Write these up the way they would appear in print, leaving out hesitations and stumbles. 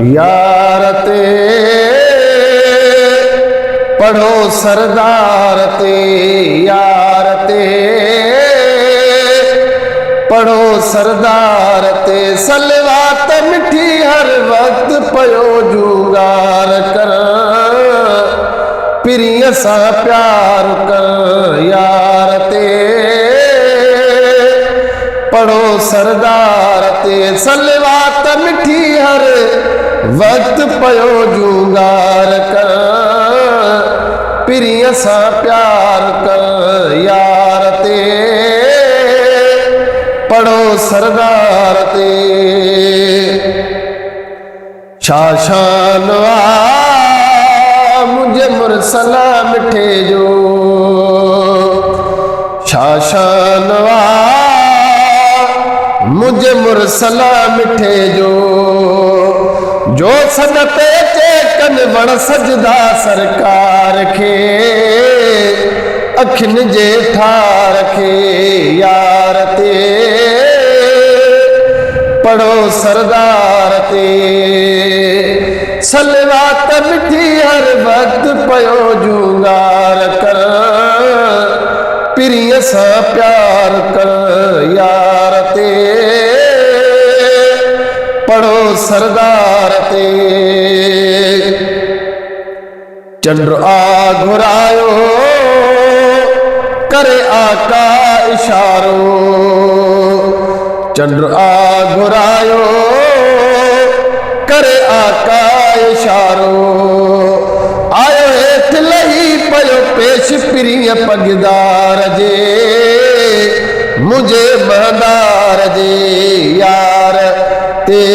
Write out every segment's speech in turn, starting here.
यार ते पढ़ो सरदार ते, यार ते पढ़ो सरदार ते, सलवात मिठी हर वक्त पयो जुगार कर, पिरिय सा प्यार कर। यार ते पढ़ो सरदार ते, सलवात मिठी हर वक्त पयो जुगार कर, पिरिय सा प्यार कर। यार ते पढ़ो सरदार ते, शाशानवा मुझे मुरसला मिठे जो, शाशानवा मुझे मुरसला मिठे जो सदते चेकन वण सजदा सरकार खे, अखिन जे ठार खे। यार ते पढ़ो सरदार ते, सलवात मिठी हर वक्त पयो जुगार कर, पिरिय सा प्यार कर। यार ते पढ़ो सरदार ते, चंद्र आ घुरायो करे आका इशारो, चंद्र आ घुरायो करे आका इशारो, आयो हेठ लही पयो पेश पिरिय पगदार जे, मुझे महदार जे। यार ते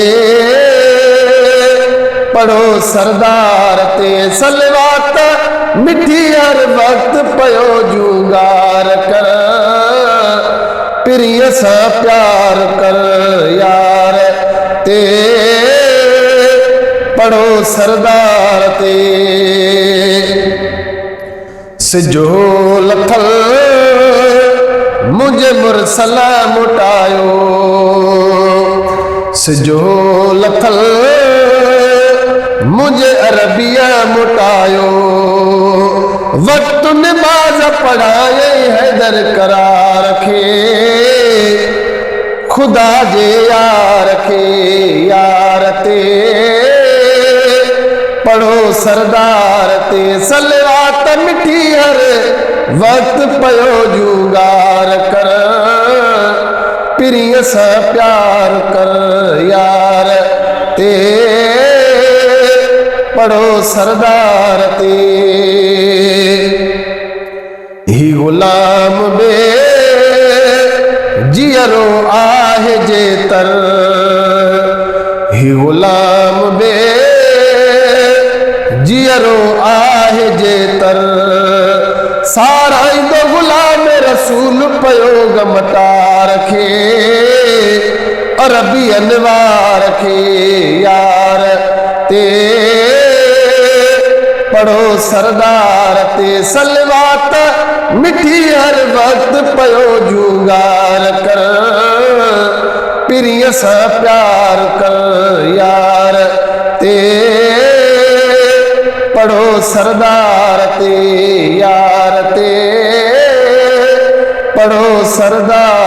पढ़ो सरदार ते, सलवात मिठी हर वक्त पयो जुगार कर, पिरिय सा प्यार कर। यार ते पढ़ो सरदार ते, सिजो लथल मुझे मुरसला मुटायो, सिजो लथल मुझे अरबिया मुटायो, वक्त नमाज पढ़ाए हैदर करार खे, खुदा जे यार खे। यार ते पढ़ो सरदार ते, सलवात मिठी हर वक्त पयो जुगार कर, पिरिय सा प्यार कर। यार ते पढ़ो सरदार ते, ही गुलाम बे जियरो आहे जेतर, ही गुलाम बे जियरो आहे जेतर, सारा दो गुलाम रसूल पयो गमटार खे, अरबी अनवार खे। यार ते पढ़ो सरदार ते, सलवात मिठी हर वक्त पयो जुगार कर, पिरिय सा प्यार कर। यार ते पढ़ो सरदार ते, यार ते पढ़ो सरदार